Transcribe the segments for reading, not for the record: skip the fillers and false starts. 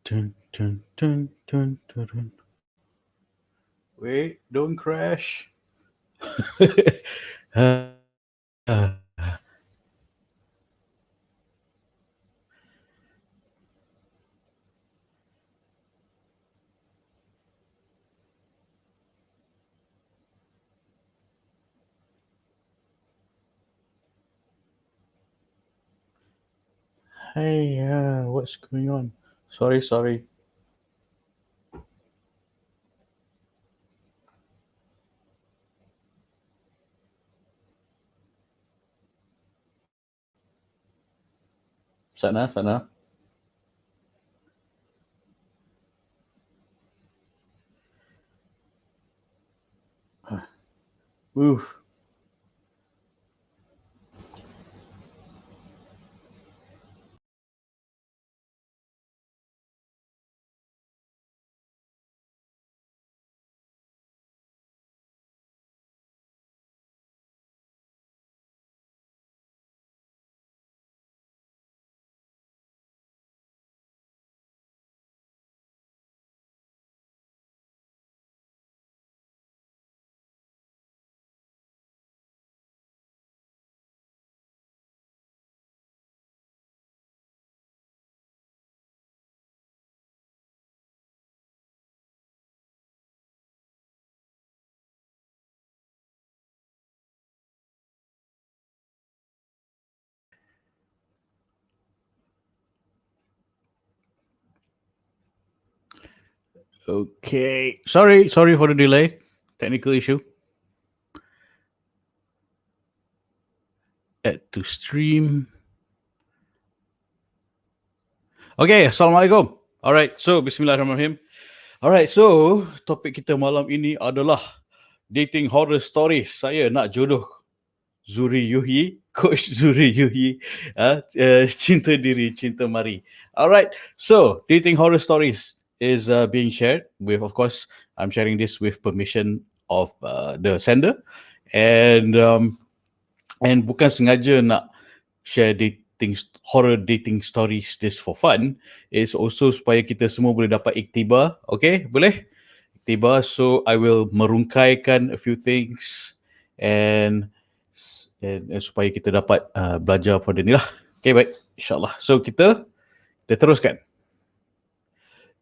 Dun, dun, dun, dun, dun, dun. Wait, don't crash. Ah, hey, what's going on? Sorry. Sana. Oof. Okay. Sorry for the delay. Technical issue. Add to stream. Okay, Assalamualaikum. Alright, so Bismillahirrahmanirrahim. Alright, so topik kita malam ini adalah dating horror stories. Saya nak jodoh Zuhri Yuhi, Coach Zuhri Yuhi, cinta diri, cinta mari. Alright, so dating horror stories is being shared with, of course, I'm sharing this with permission of the sender, and bukan sengaja nak share horror dating stories this for fun. It's also supaya kita semua boleh dapat iktibar. Okay, boleh? Iktibar. So I will merungkaikan a few things and supaya kita dapat belajar pada ni lah. Okay, baik. InsyaAllah. So kita teruskan.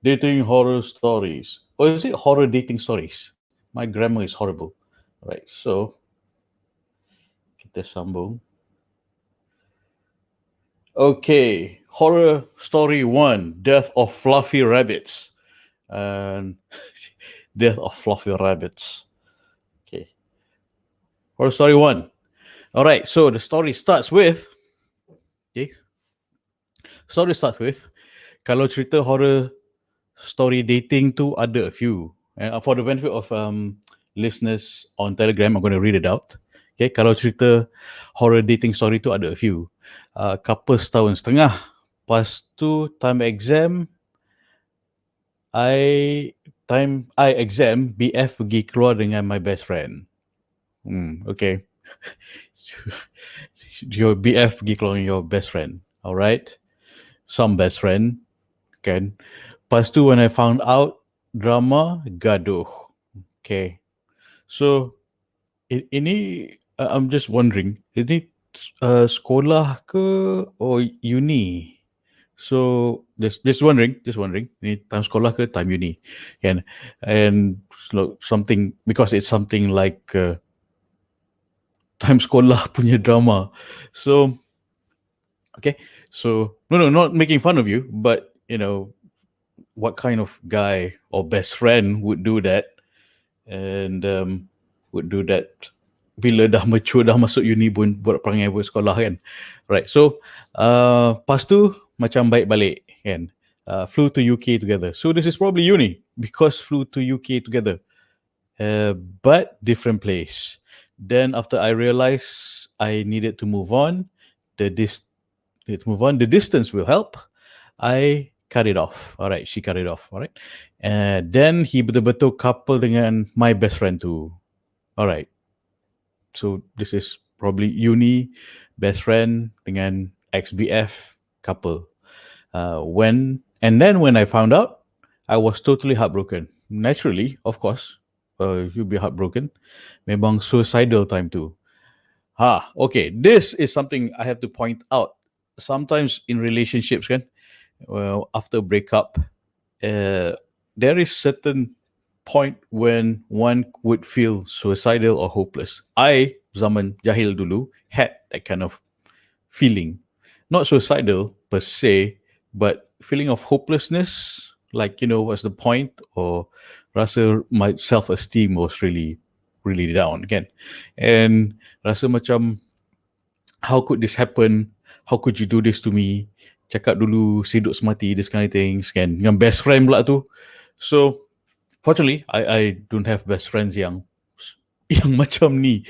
Dating horror stories. Or is it horror dating stories? My grammar is horrible. Right, so kita sambung. Okay, horror story 1, Death of Fluffy Rabbits. Death of Fluffy Rabbits. Okay. Horror story 1. All right, so the story starts with, kalau cerita horror story dating tu ada a few. For the benefit of listeners on Telegram, I'm going to read it out. Okay, kalau cerita horror dating story tu ada a few. Couple setahun setengah. Lepas tu time exam, BF pergi keluar dengan my best friend. Okay. Your BF pergi keluar dengan your best friend. Alright. Some best friend. Kan. Lepas tu when I found out, drama gaduh. Okay. So, ini I'm just wondering, ini sekolah ke or uni? So just wondering, ini time sekolah ke time uni? And something, because it's something like time sekolah punya drama. So, okay. So, no, not making fun of you, but you know, what kind of guy or best friend would do that? And would do that bila dah mature, dah masuk uni pun buat perangai buat sekolah kan. Right, so lepas tu macam baik balik kan. Flew to UK together. So this is probably uni because flew to UK together. But different place. Then after I realized I needed to move on, the distance will help. I cut it off. Alright, she cut it off. Alright. And then he betul-betul couple dengan my best friend too. Alright. So this is probably uni, best friend dengan ex-BF couple. When And then when I found out, I was totally heartbroken. Naturally, of course, you'll be heartbroken. Memang suicidal time too. Okay. This is something I have to point out. Sometimes in relationships, kan, well, after breakup, uh, there is certain point when one would feel suicidal or hopeless. I, zaman jahil dulu, had that kind of feeling. Not suicidal per se, but feeling of hopelessness, like, what's the point? Or rasa my self-esteem was really, really down again. And rasa macam, how could this happen? How could you do this to me? Cakap dulu, hidup semati, this kind of things, kan. Dengan best friend pula tu. So, fortunately, I don't have best friends yang yang macam ni.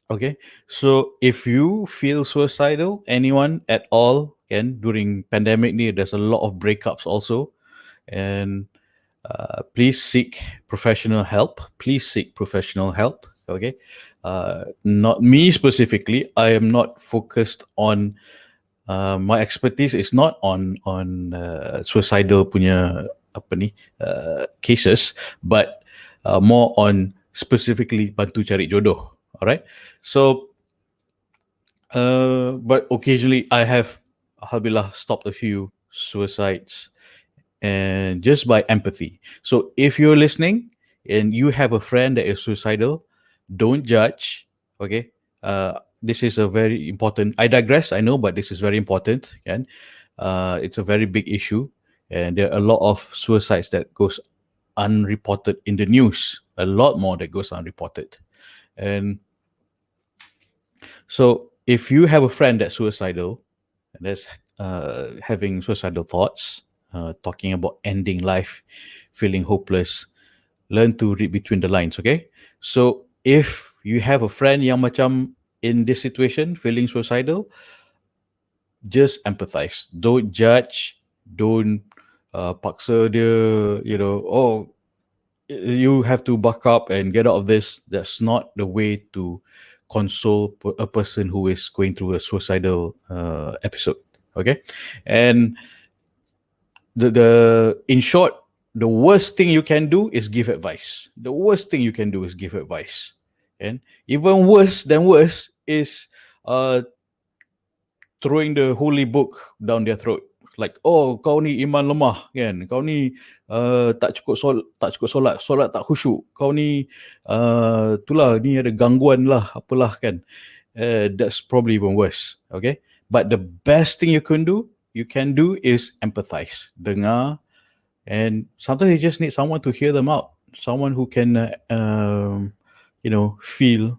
Okay, so if you feel suicidal, anyone at all, can during pandemic ni, there's a lot of breakups also, and please seek professional help. Please seek professional help. Okay, not me specifically. I am not focused on. My expertise is not on suicidal punya apa ni cases, but more on specifically bantu cari jodoh. Alright, so but occasionally I have, alhamdulillah, stopped a few suicides, and just by empathy. So if you're listening and you have a friend that is suicidal, don't judge. Okay, this is a very important. I digress, I know, but this is very important. And it's a very big issue, and there are a lot of suicides that goes unreported in the news. A lot more that goes unreported, and so if you have a friend that's suicidal and that's having suicidal thoughts, talking about ending life, feeling hopeless, learn to read between the lines, okay? So if you have a friend yang macam in this situation, feeling suicidal, just empathize. Don't judge. Don't paksa dia, oh, you have to buck up and get out of this. That's not the way to console a person who is going through a suicidal episode. Okay, and the in short, the worst thing you can do is give advice. The worst thing you can do is give advice, and even worse than worse is throwing the holy book down their throat. Like, oh, kau ni iman lemah, kan? Kau ni tak cukup solat tak khusyuk. Kau ni itulah, ni ada gangguan lah, apalah, kan? That's probably even worse. Okay, but the best thing you can do is empathize, dengar, and sometimes you just need someone to hear them out, someone who can feel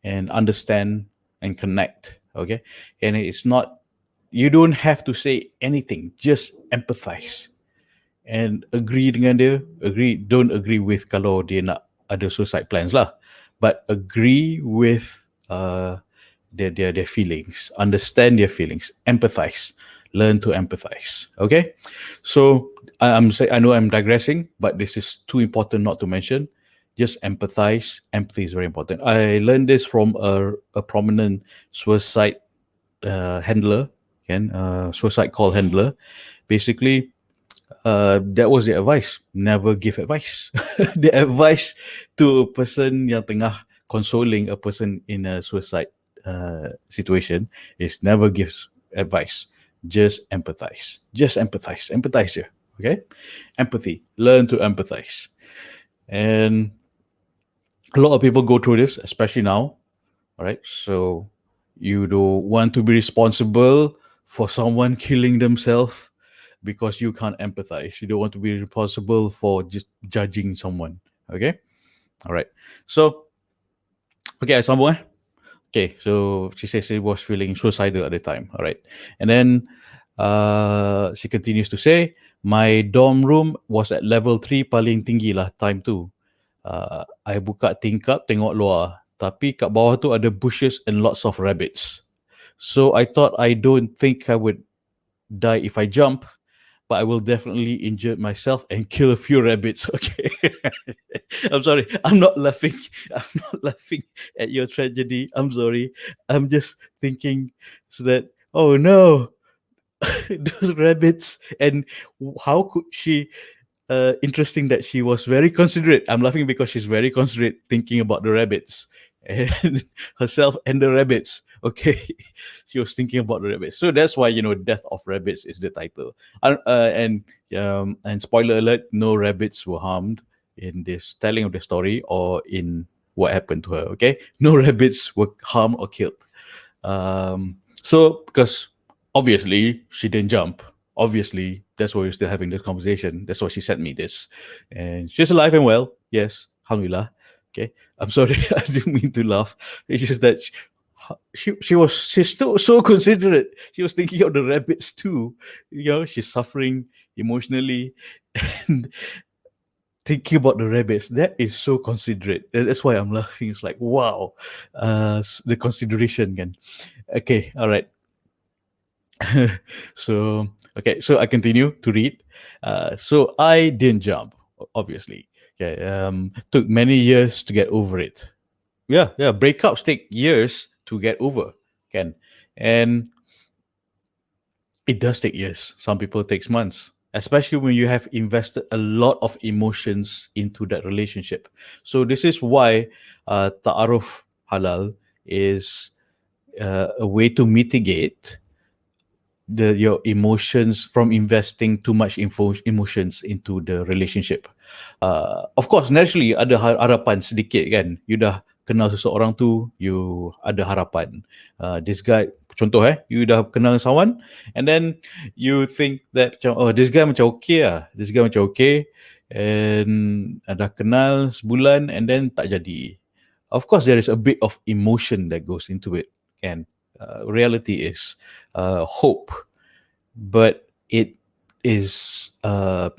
and understand and connect. Okay, and it's not, you don't have to say anything, just empathize and agree dengan dia. Don't agree with kalau dia nak ada suicide plans lah, but agree with their feelings, understand their feelings, empathize, learn to empathize. Okay, so I know I'm digressing, but this is too important not to mention. Just empathize. Empathy is very important. I learned this from a prominent suicide handler, suicide call handler. Basically, that was the advice. Never give advice. The advice to a person yang tengah consoling a person in a suicide situation is never give advice. Just empathize. Just empathize. Empathize here. Okay? Empathy. Learn to empathize. And a lot of people go through this, especially now. All right. So you don't want to be responsible for someone killing themselves because you can't empathize. You don't want to be responsible for just judging someone. Okay. All right. So, okay, I sambung. Okay. So she says she was feeling suicidal at the time. All right. And then she continues to say, my dorm room was at level 3 paling tinggi lah time tu. I buka tingkap tengok luar, tapi kat bawah tu ada bushes and lots of rabbits. So I thought, I don't think I would die if I jump, but I will definitely injure myself and kill a few rabbits. Okay. I'm sorry. I'm not laughing. I'm not laughing at your tragedy. I'm sorry. I'm just thinking so that, oh no, those rabbits, and how could she? Interesting that she was very considerate. I'm laughing because she's very considerate, thinking about the rabbits and herself and the rabbits. Okay, she was thinking about the rabbits, so that's why "Death of Rabbits" is the title. And spoiler alert: no rabbits were harmed in this telling of the story or in what happened to her. Okay, no rabbits were harmed or killed. So because obviously she didn't jump. Obviously, that's why we're still having this conversation. That's why she sent me this. And she's alive and well. Yes, alhamdulillah. Okay. I'm sorry, I didn't mean to laugh. It's just that she's still so considerate. She was thinking of the rabbits too. She's suffering emotionally and thinking about the rabbits. That is so considerate. That's why I'm laughing. It's like, wow, the consideration again. Okay, all right. So I continue to read. So I didn't jump, obviously. Okay, took many years to get over it. Yeah, breakups take years to get over, Ken. And it does take years. Some people it takes months, especially when you have invested a lot of emotions into that relationship. So this is why ta'aruf halal is a way to mitigate your emotions from investing too much emotions into the relationship. Of course, naturally ada harapan sedikit kan. You dah kenal seseorang tu, you ada harapan. This guy, contoh you dah kenal someone, and then you think that this guy macam okay lah. This guy macam okay, and dah kenal sebulan, and then tak jadi. Of course, there is a bit of emotion that goes into it, and reality is hope, but it is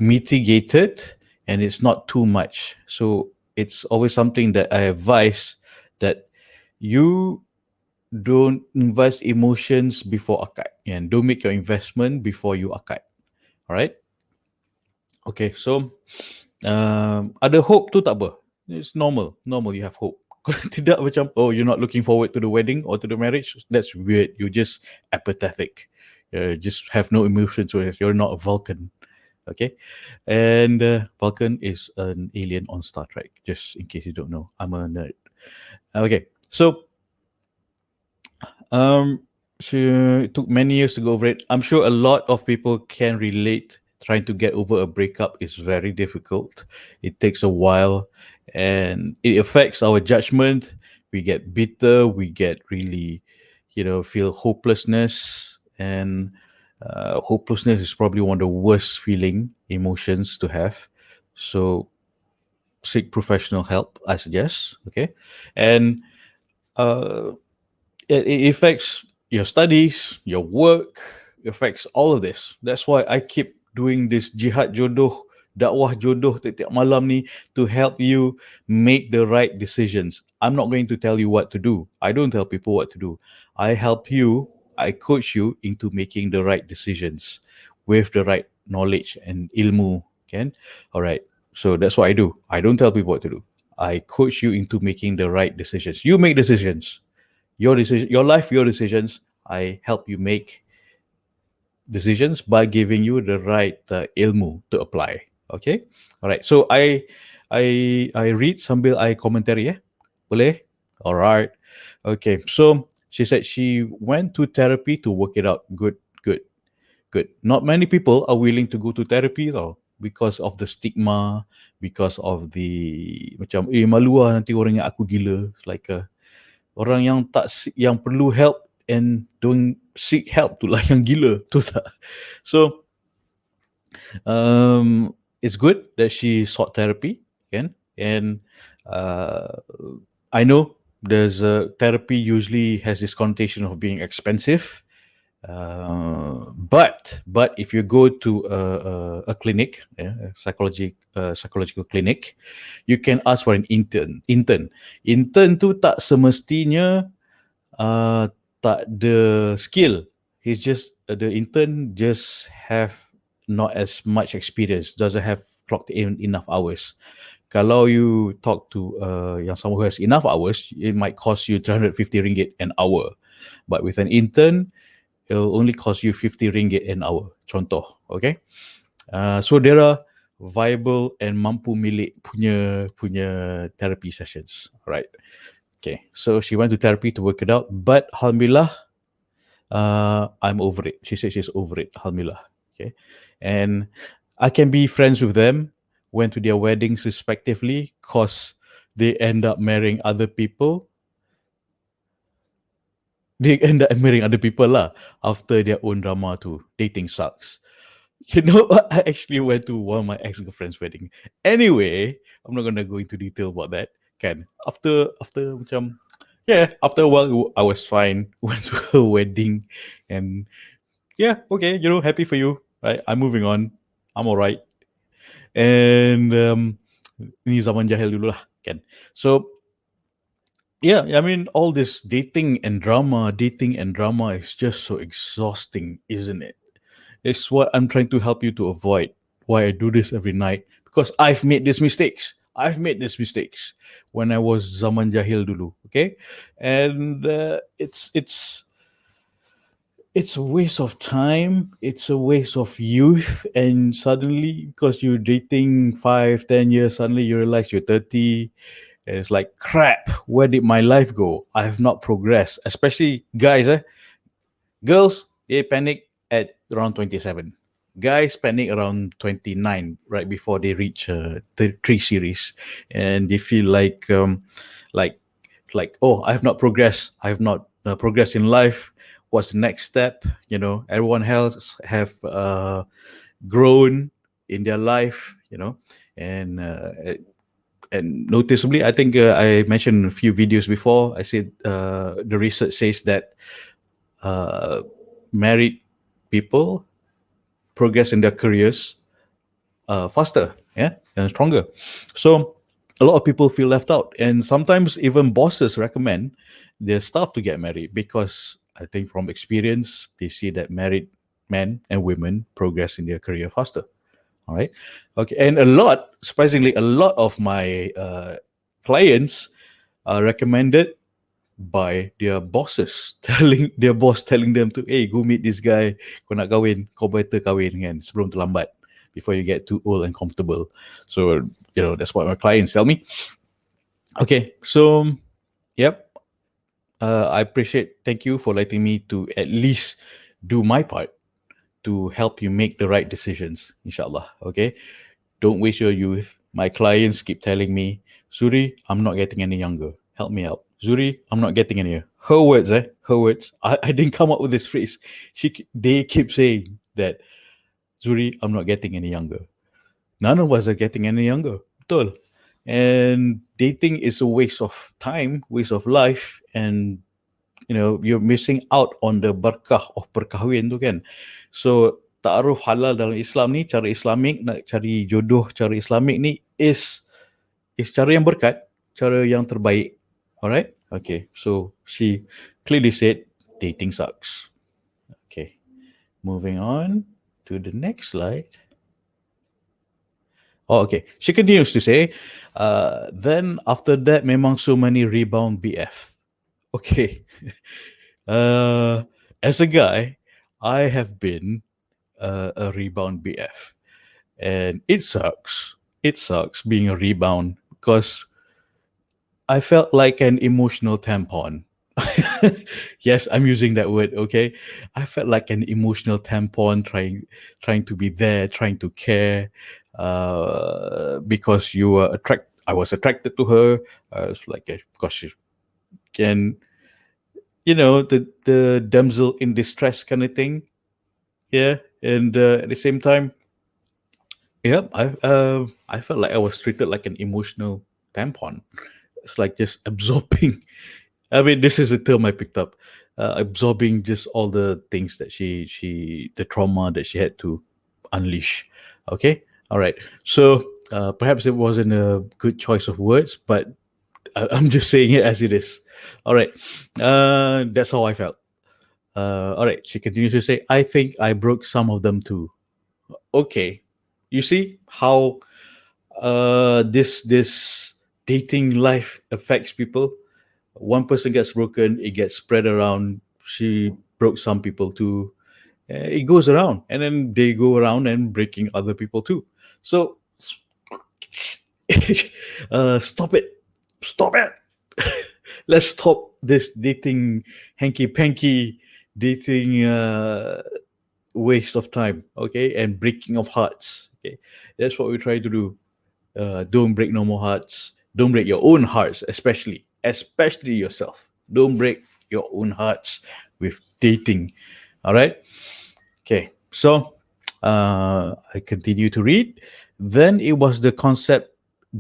mitigated and it's not too much. So it's always something that I advise, that you don't invest emotions before akad, and don't make your investment before you akad. All right. Okay, so ada hope tu tak apa. It's normal. You have hope. Kalau tidak macam, you're not looking forward to the wedding or to the marriage, that's weird. You're just apathetic. Just have no emotions. You're not a Vulcan. Okay, and Vulcan is an alien on Star Trek. Just in case you don't know, I'm a nerd. Okay, so it took many years to go over it. I'm sure a lot of people can relate. Trying to get over a breakup is very difficult. It takes a while, and it affects our judgment. We get bitter. We get really, feel hopelessness, and hopelessness is probably one of the worst emotions to have. So seek professional help, I suggest. Okay, and it affects your studies, your work, affects all of this. That's why I keep doing this jihad jodoh, dakwah jodoh tiap malam ni, to help you make the right decisions. I'm not going to tell you what to do. I don't tell people what to do. I help you, I coach you into making the right decisions with the right knowledge and ilmu. Can? All right. So that's what I do. I don't tell people what to do. I coach you into making the right decisions. You make decisions. Your decision, your life, your decisions. I help you make decisions by giving you the right ilmu to apply. Okay, all right. So I read sambil I commentary, ya, boleh? All right. Okay. So she said she went to therapy to work it out. Good. Not many people are willing to go to therapy though, because of the stigma, because of the macam malu lah nanti orang yang aku gila. It's like orang yang yang perlu help and don't seek help tu lah yang gila, tu tak? So it's good that she sought therapy, kan? And I know there's therapy usually has this connotation of being expensive. But if you go to a clinic, a psychological clinic, you can ask for an intern. Intern tu tak semestinya tak the skill. He's just the intern just have not as much experience, doesn't have clocked in enough hours. Kalau you talk to yang someone who has enough hours, it might cost you 350 ringgit an hour. But with an intern, it'll only cost you 50 ringgit an hour. Contoh, okay? So there are viable and mampu milik punya therapy sessions, right? Okay, so she went to therapy to work it out, but alhamdulillah, I'm over it. She said she's over it, alhamdulillah. Okay, and I can be friends with them, went to their weddings respectively, cause they end up marrying other people. They end up marrying other people lah after their own drama too. Dating sucks. You know, I actually went to one of my ex-girlfriend's wedding. Anyway, I'm not gonna go into detail about that. Kan, after macam, yeah, after a while I was fine. Went to her wedding, and yeah, okay, happy for you, right? I'm moving on. I'm alright. And ni zaman jahil dulu lah, kan. So yeah, I mean, all this dating and drama is just so exhausting, isn't it? It's what I'm trying to help you to avoid. Why I do this every night, because I've made these mistakes. When I was zaman jahil dulu, okay, and it's a waste of time. It's a waste of youth, and suddenly, because you're dating 5, 10 years, suddenly you realize you're 30. And it's like, crap, where did my life go? I have not progressed. Especially guys, girls, they panic at around 27. Guys panic around 29, right before they reach the 3 series, and they feel like oh, I have not progressed. I have not progressed in life. What's the next step? Everyone else have grown in their life. And noticeably, I think I mentioned a few videos before. I said the research says that married people progress in their careers faster, and stronger. So a lot of people feel left out, and sometimes even bosses recommend their staff to get married, because I think from experience they see that married men and women progress in their career faster. All right, okay, and surprisingly, a lot of my clients are recommended by their bosses, telling them to, hey, go meet this guy, kau nak kahwin, kau better kahwin kan, sebelum terlambat, before you get too old and comfortable. So that's what my clients tell me. Okay, so yep, I thank you for letting me to at least do my part to help you make the right decisions, inshallah. Okay, don't waste your youth. My clients keep telling me, Zuhri, I'm not getting any younger, help me out. Zuhri, I'm not getting any. Her words. I didn't come up with this phrase. They keep saying that, Zuhri, I'm not getting any younger. None of us are getting any younger. Betul. And dating is a waste of time, waste of life, and you're missing out on the barakah of perkahwin tu kan. So ta'aruf halal dalam Islam ni, cara Islamik nak cari jodoh cara Islamik ni is cara yang berkat, cara yang terbaik. Alright? Okay, so she clearly said dating sucks. Okay, moving on to the next slide. Oh, okay. She continues to say, then after that, memang so many rebound BF. Okay. As a guy, I have been a rebound BF. And it sucks. It sucks being a rebound, because I felt like an emotional tampon. Yes, I'm using that word, okay? I felt like an emotional tampon, trying to be there, trying to care, because I was attracted to her. It's like, because she can, the damsel in distress kind of thing. Yeah, and at the same time, yeah, I felt like I was treated like an emotional tampon. It's like just absorbing. I mean, this is a term I picked up. Absorbing just all the things that the trauma that she had to unleash. Okay, all right. So perhaps it wasn't a good choice of words, but I'm just saying it as it is. All right, that's how I felt. All right, she continues to say, I think I broke some of them too. Okay, you see how this dating life affects people. One person gets broken, it gets spread around. She broke some people too. It goes around, and then they go around and breaking other people too. So stop it, stop it. Let's stop this dating hanky panky dating waste of time, okay, and breaking of hearts. Okay, that's what we try to do. Don't break no more hearts. Don't break your own hearts, especially yourself. Don't break your own hearts with dating. All right. Okay. So I continue to read. Then it was the concept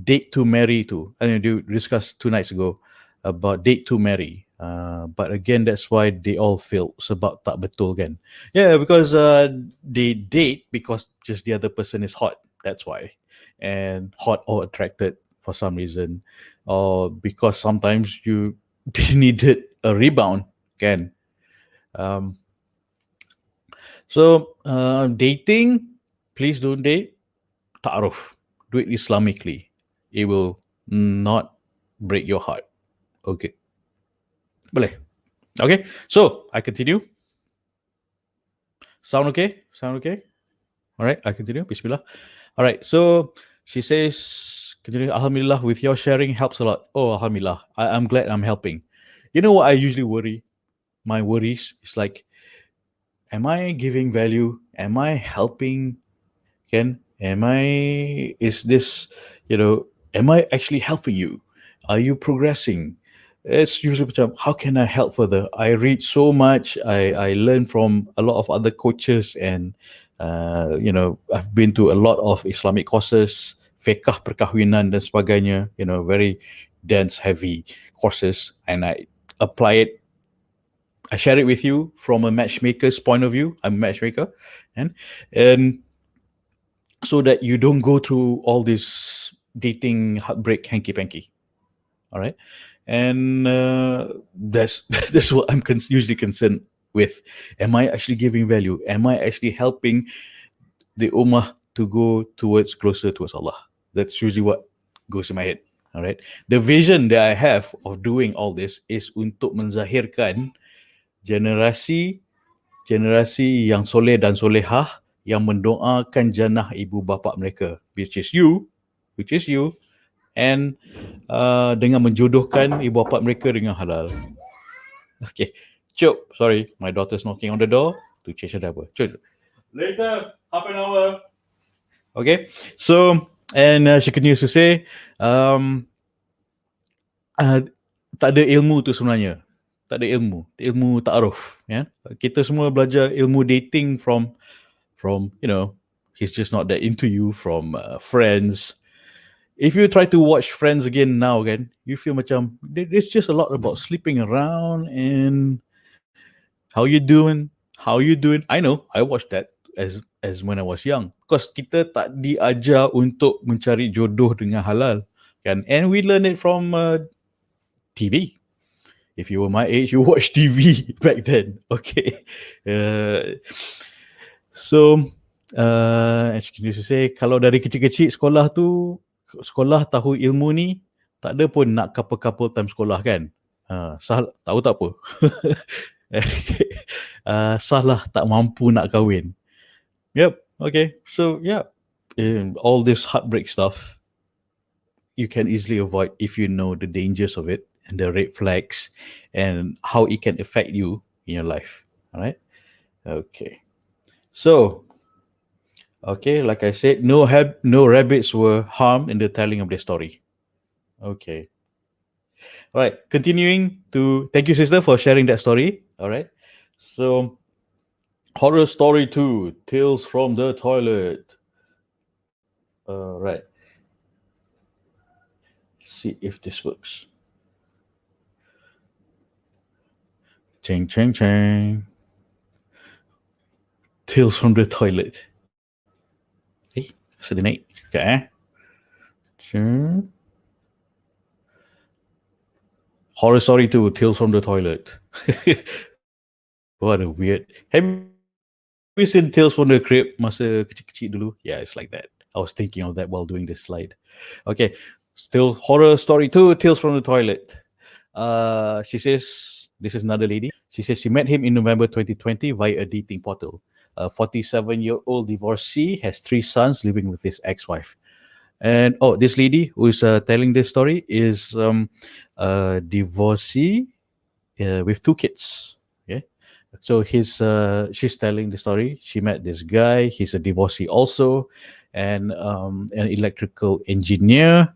date to marry too. I mean, we discussed 2 nights ago about date to marry. But again, that's why they all failed. Sebab tak betul kan? Yeah, because they date because just the other person is hot. That's why, and hot or attracted for some reason, or because sometimes you needed a rebound. Can dating, please don't date. Ta'aruf. Do it Islamically. It will not break your heart. Okay. Boleh. Okay. So, I continue. Sound okay? Sound okay? All right. I continue. Bismillah. All right. So, she says, continue. Alhamdulillah, with your sharing helps a lot. Oh, Alhamdulillah. I'm glad I'm helping. You know what I usually worry? My worries is like, am I giving value? Am I helping? Is this, am I actually helping you? Are you progressing? It's usually how can I help further? I read so much. I learn from a lot of other coaches, and I've been to a lot of Islamic courses, fiqh perkahwinan dan sebagainya, very dense, heavy courses, and I apply it. I share it with you from a matchmaker's point of view. I'm a matchmaker, and so that you don't go through all this dating heartbreak hanky panky. All right, and that's that's what I'm usually concerned with. Am I actually giving value? Am I actually helping the ummah to go closer towards Allah? That's usually what goes in my head. All right, the vision that I have of doing all this is untuk menzahirkan generasi yang soleh dan solehah, yang mendoakan jannah ibu bapa mereka, which is you, and dengan menjodohkan ibu bapa mereka dengan halal. Okay, Chop, sorry, my daughter's knocking on the door to change her diaper. Chop. Later, half an hour. Okay, so, and she continues to say, tak ada ilmu tu sebenarnya. Tak ada ilmu ta'aruf, ya. Kita semua belajar ilmu dating from he's just not that into you, from Friends. If you try to watch Friends again now, kan, you feel macam it's just a lot about sleeping around and how you doing. I know, I watched that as when I was young, because kita tak diajar untuk mencari jodoh dengan halal, kan, and we learn it from TV. If you were my age, you watch TV back then. Okay. As you can say, kalau dari kecil-kecil sekolah tahu ilmu ni, tak ada pun nak couple time sekolah, kan. Tahu tak apa. Salah tak mampu nak kahwin. Yep. Okay. So yeah, all this heartbreak stuff you can easily avoid if you know the dangers of it and the red flags and how it can affect you in your life. All right. Okay. So, like I said, no rabbits were harmed in the telling of their story. Okay. All right. Continuing to thank you, sister, for sharing that story. All right. So, horror story 2, Tales from the Toilet. Right. See if this works. Ching, ching, ching. Tales from the Toilet. So the night. Okay. Horror story 2, Tales from the Toilet. What a weird. Have you seen Tales from the Crypt masa kecil-kecil dulu? Yeah, it's like that. I was thinking of that while doing this slide. Okay. Still horror story 2, Tales from the Toilet. She says, this is another lady. She says she met him in November 2020 via a dating portal. A 47-year-old divorcee has 3 sons living with his ex-wife. And this lady who is telling this story is a divorcee with 2 kids. Okay, so she's telling the story. She met this guy. He's a divorcee also, and an electrical engineer.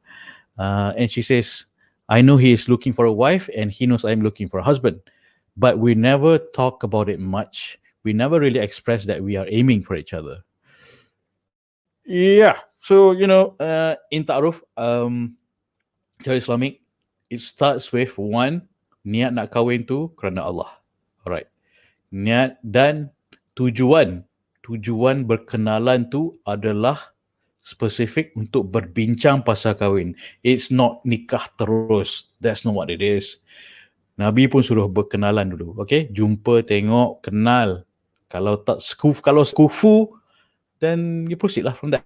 And she says, "I know he is looking for a wife, and he knows I'm looking for a husband, but we never talk about it much. We never really express that we are aiming for each other." Yeah. So in ta'aruf, cara Islamic, it starts with one, niat nak kahwin tu kerana Allah. Alright. Niat dan tujuan. Tujuan berkenalan tu adalah spesifik untuk berbincang pasal kahwin. It's not nikah terus. That's not what it is. Nabi pun suruh berkenalan dulu. Okay? Jumpa, tengok, kenal. Kalau sekufu, then you proceed lah from that.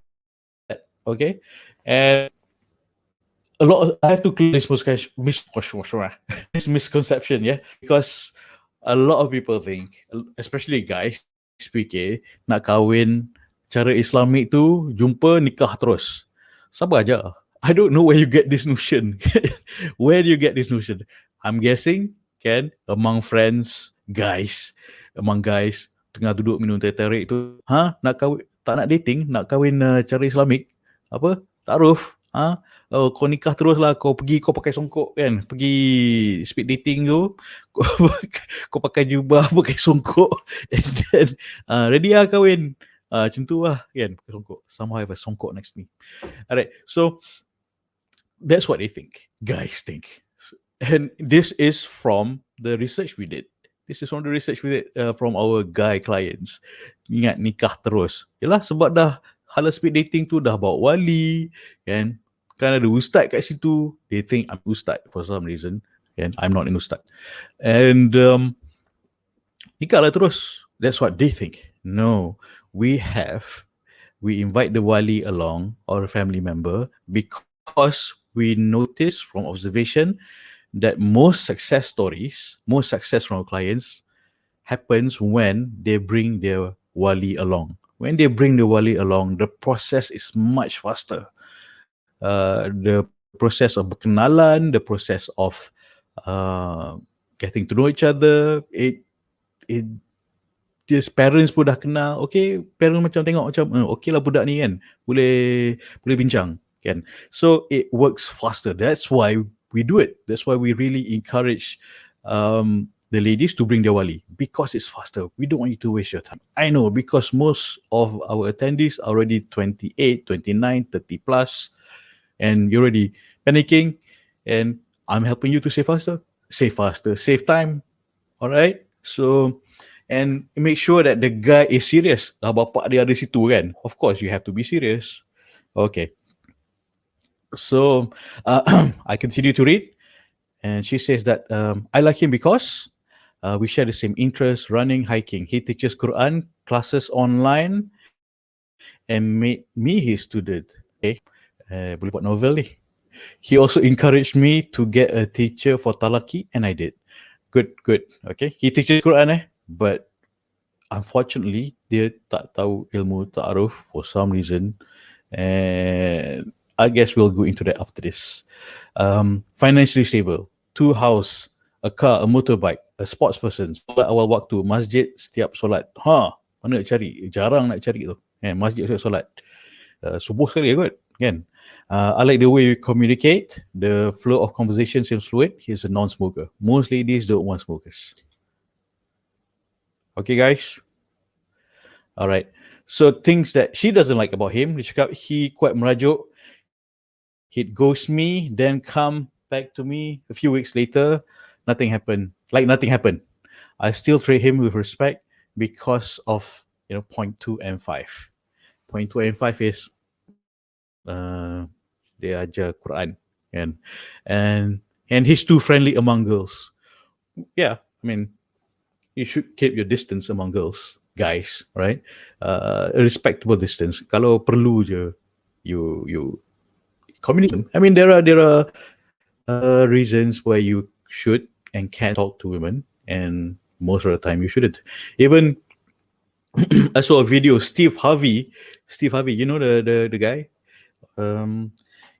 Okay? And I have to clear this misconception, yeah, because a lot of people think, especially guys, fikir nak kahwin cara Islamik tu jumpa nikah terus. Sabar aja. I don't know where you get this notion. Where do you get this notion? I'm guessing among friends, among guys tengah duduk minum teh tarik tu, nak kahwin, tak nak dating, nak kahwin cara Islamik, apa? Taaruf, kau nikah terus lah, kau pakai songkok kan, pergi speed dating tu, kau pakai jubah, pakai songkok, and then ready lah kahwin, macam tu lah kan, pakai songkok. Somehow I have a songkok next to me. Alright, so that's what they think, guys think. And this is from the research we did. From our guy clients. Ingat nikah terus. Yalah, sebab dah hala speed dating tu dah bawa wali, kan ada ustaz kat situ. They think I'm ustaz for some reason, and I'm not an ustaz. And nikah lah terus. That's what they think. No, we invite the wali along, or a family member, because we notice from observation that most success from our clients happens when they bring their wali along. When they bring the wali along, the process is much faster. The process of berkenalan, the process of getting to know each other, just parents pun dah kenal. Okay, parents macam tengok macam okay lah budak ni kan, boleh bincang kan. So it works faster. That's why we do it. That's why we really encourage the ladies to bring their wali, because it's faster. We don't want you to waste your time. I know, because most of our attendees are already 28, 29, 30 plus, and you're already panicking, and I'm helping you to save save time. All right? So, and make sure that the guy is serious. Dah bapak dia ada situ kan. Of course, you have to be serious. Okay. So, I continue to read. And she says that I like him because we share the same interests, running, hiking. He teaches Quran classes online and made me his student. Okay, boleh buat novel ni. He also encouraged me to get a teacher for talaki, and I did. Good. Okay, he teaches Quran but unfortunately dia tak tahu ilmu ta'aruf for some reason, and I guess we'll go into that after this. Financially stable, 2 house, a car, a motorbike, a sports person, solat awal waktu, masjid setiap solat. Mana nak cari? Jarang nak cari tu. Masjid setiap solat. Subuh sekali kot, kan? I like the way you communicate. The flow of conversation seems fluid. He's a non-smoker. Most ladies don't want smokers. Okay, guys? Alright. So things that she doesn't like about him, dia cakap he quite merajuk. He'd ghost me, then come back to me a few weeks later. Nothing happened. Like nothing happened. I still treat him with respect because of point 2 and 5. Point 2 and 5 is dia ajar Quran, and he's too friendly among girls. Yeah, I mean, you should keep your distance among guys, right? A respectable distance. Kalau perlu je, you communicate. I mean, there are reasons why you should and can talk to women, and most of the time you shouldn't. Even I saw a video. Steve Harvey, you know the guy.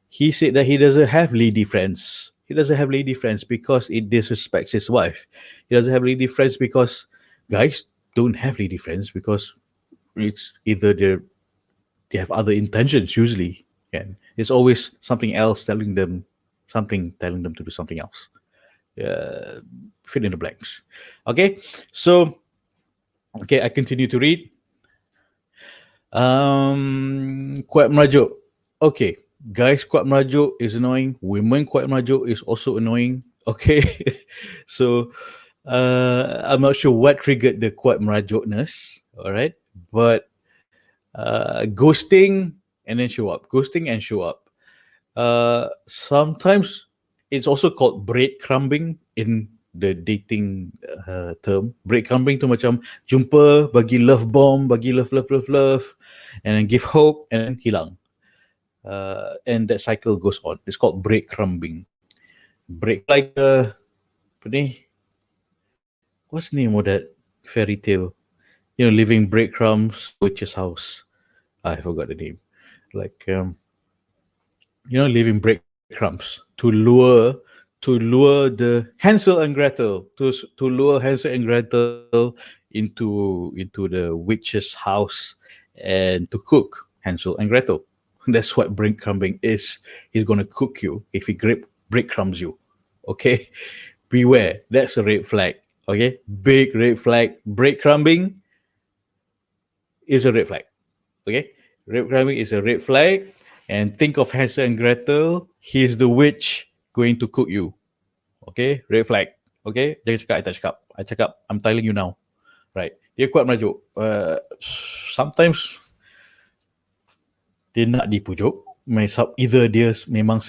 He said that he doesn't have lady friends. He doesn't have lady friends because it disrespects his wife. He doesn't have lady friends because guys don't have lady friends because it's either they have other intentions usually, and it's always something else telling them to do something else. Fill in the blanks. Okay, so okay, I continue to read. Kuat merajuk. Okay, guys kuat merajuk is annoying. Women kuat merajuk is also annoying. Okay, so I'm not sure what triggered the kuat merajukness. All right, but ghosting and then show up, ghosting and show up. Sometimes it's also called breadcrumbing in the dating term. Breadcrumbing tu macam jumpa, bagi love bomb, bagi love, and then give hope and then hilang. And that cycle goes on. It's called breadcrumbing. Break like what's the name of that fairy tale? Leaving breadcrumbs, witch's house. I forgot the name. Like leaving breadcrumbs to lure the Hansel and Gretel, to lure Hansel and Gretel into the witch's house and to cook Hansel and Gretel. That's what breadcrumbing is. He's gonna cook you if he breadcrumbs you. Okay, beware. That's a red flag. Okay, big red flag. Breadcrumbing is a red flag. Okay, breadcrumbing is a red flag. And think of Hansel and Gretel. He's the witch going to cook you. Okay, red flag. Okay, jangan cakap, I tak cakap. I cakap, I'm telling you now. Right, dia kuat merajuk. Sometimes dia nak dipujuk. Either dia memang